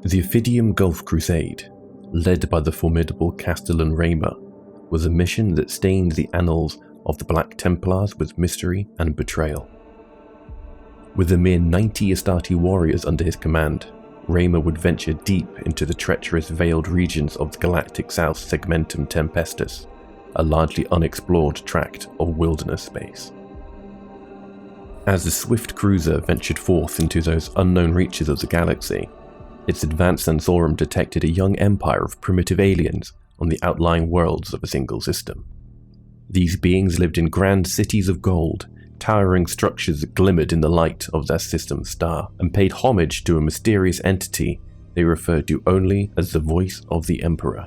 The Ophidium Gulf Crusade, led by the formidable Castellan Raymer, was a mission that stained the annals of the Black Templars with mystery and betrayal. With a mere 90 Astarte warriors under his command, Raymer would venture deep into the treacherous veiled regions of the galactic south Segmentum Tempestus, a largely unexplored tract of wilderness space. As the swift cruiser ventured forth into those unknown reaches of the galaxy, its advanced sensorum detected a young empire of primitive aliens on the outlying worlds of a single system. These beings lived in grand cities of gold, towering structures that glimmered in the light of their system's star, and paid homage to a mysterious entity they referred to only as the voice of the Emperor.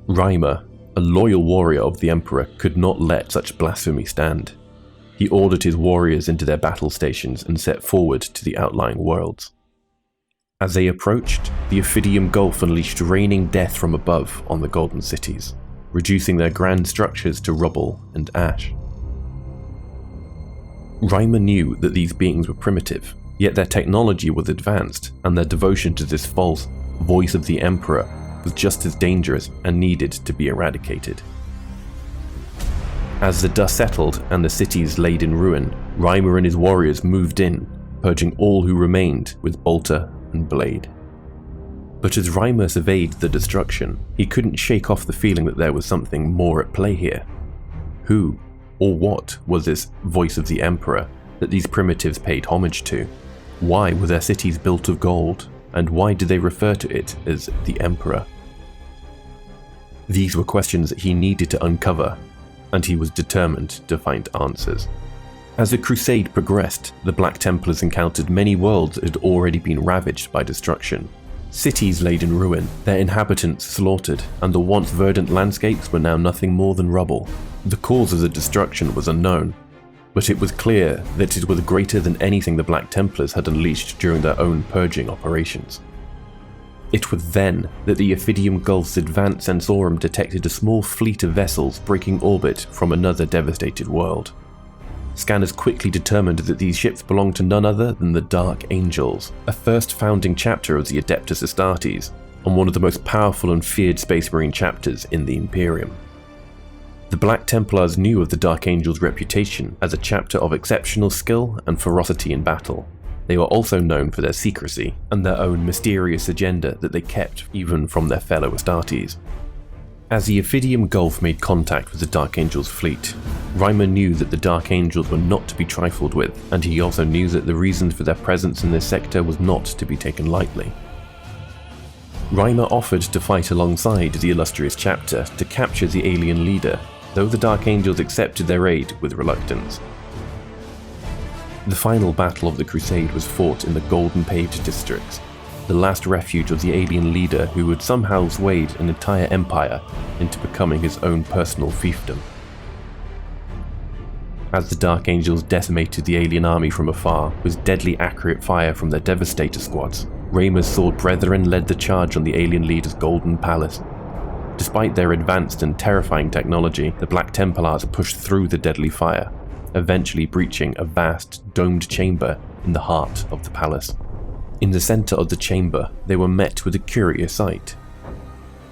Raymer, a loyal warrior of the Emperor, could not let such blasphemy stand. He ordered his warriors into their battle stations and set forward to the outlying worlds. As they approached, the Ophidium Gulf unleashed raining death from above on the golden cities, reducing their grand structures to rubble and ash. Raymer knew that these beings were primitive, yet their technology was advanced, and their devotion to this false voice of the Emperor was just as dangerous and needed to be eradicated. As the dust settled and the cities laid in ruin, Raymer and his warriors moved in, purging all who remained with bolter and blade. But as Raymer surveyed the destruction, he couldn't shake off the feeling that there was something more at play here. Who or what was this voice of the Emperor that these primitives paid homage to? Why were their cities built of gold, and why did they refer to it as the Emperor? These were questions that he needed to uncover, and he was determined to find answers. As the crusade progressed, the Black Templars encountered many worlds that had already been ravaged by destruction. Cities laid in ruin, their inhabitants slaughtered, and the once verdant landscapes were now nothing more than rubble. The cause of the destruction was unknown, but it was clear that it was greater than anything the Black Templars had unleashed during their own purging operations. It was then that the Ophidium Gulf's advanced sensorum detected a small fleet of vessels breaking orbit from another devastated world. Scanners quickly determined that these ships belonged to none other than the Dark Angels, a first founding chapter of the Adeptus Astartes, and one of the most powerful and feared Space Marine chapters in the Imperium. The Black Templars knew of the Dark Angels' reputation as a chapter of exceptional skill and ferocity in battle. They were also known for their secrecy and their own mysterious agenda that they kept even from their fellow Astartes. As the Ophidium Gulf made contact with the Dark Angels' fleet, Raymer knew that the Dark Angels were not to be trifled with, and he also knew that the reason for their presence in this sector was not to be taken lightly. Raymer offered to fight alongside the illustrious chapter to capture the alien leader, though the Dark Angels accepted their aid with reluctance. The final battle of the Crusade was fought in the Golden Paved districts, the last refuge of the alien leader who had somehow swayed an entire empire into becoming his own personal fiefdom. As the Dark Angels decimated the alien army from afar with deadly accurate fire from their Devastator squads, Raymer's sword brethren led the charge on the alien leader's golden palace. Despite their advanced and terrifying technology, the Black Templars pushed through the deadly fire, eventually breaching a vast, domed chamber in the heart of the palace. In the center of the chamber, they were met with a curious sight.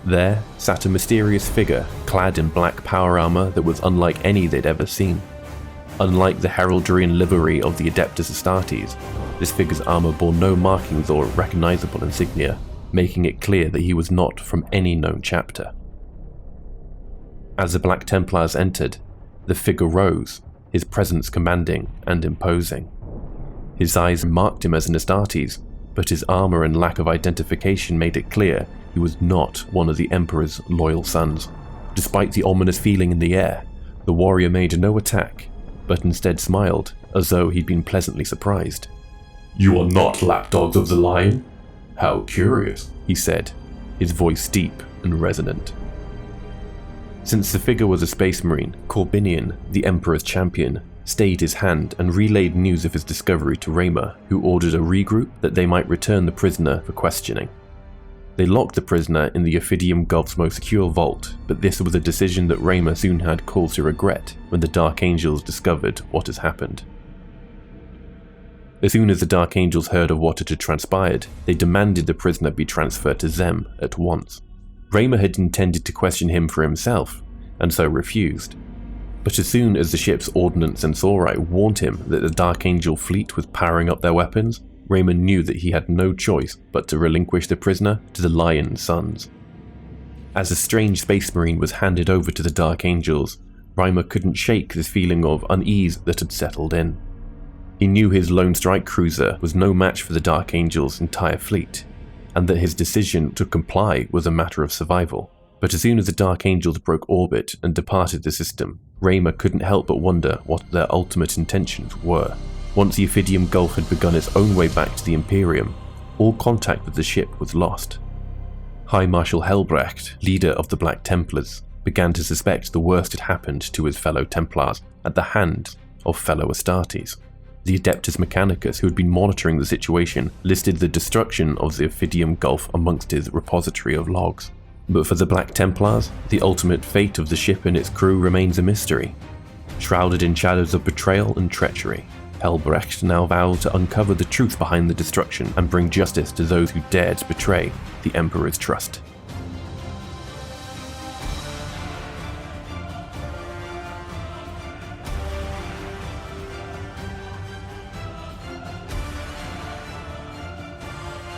There sat a mysterious figure clad in black power armor that was unlike any they'd ever seen. Unlike the heraldry and livery of the Adeptus Astartes, this figure's armor bore no markings or recognizable insignia, making it clear that he was not from any known chapter. As the Black Templars entered, the figure rose, his presence commanding and imposing. His eyes marked him as an Astartes, but his armor and lack of identification made it clear he was not one of the Emperor's loyal sons. Despite the ominous feeling in the air, the warrior made no attack, but instead smiled, as though he'd been pleasantly surprised. "You are not lapdogs of the line? How curious," he said, his voice deep and resonant. Since the figure was a space marine, Corbinian, the Emperor's champion, stayed his hand and relayed news of his discovery to Raymer, who ordered a regroup that they might return the prisoner for questioning. They locked the prisoner in the Ophidium Gulf's most secure vault, but this was a decision that Raymer soon had cause to regret when the Dark Angels discovered what had happened. As soon as the Dark Angels heard of what had transpired, they demanded the prisoner be transferred to them at once. Raymer had intended to question him for himself, and so refused. But as soon as the ship's ordnance sensori warned him that the Dark Angel fleet was powering up their weapons, Raymer knew that he had no choice but to relinquish the prisoner to the Lion's sons. As the strange space marine was handed over to the Dark Angels, Raymer couldn't shake this feeling of unease that had settled in. He knew his lone strike cruiser was no match for the Dark Angels' entire fleet, and that his decision to comply was a matter of survival. But as soon as the Dark Angels broke orbit and departed the system, Raymer couldn't help but wonder what their ultimate intentions were. Once the Ophidium Gulf had begun its own way back to the Imperium, all contact with the ship was lost. High Marshal Helbrecht, leader of the Black Templars, began to suspect the worst had happened to his fellow Templars at the hands of fellow Astartes. The Adeptus Mechanicus, who had been monitoring the situation, listed the destruction of the Ophidium Gulf amongst his repository of logs. But for the Black Templars, the ultimate fate of the ship and its crew remains a mystery. Shrouded in shadows of betrayal and treachery, Helbrecht now vowed to uncover the truth behind the destruction and bring justice to those who dared betray the Emperor's trust.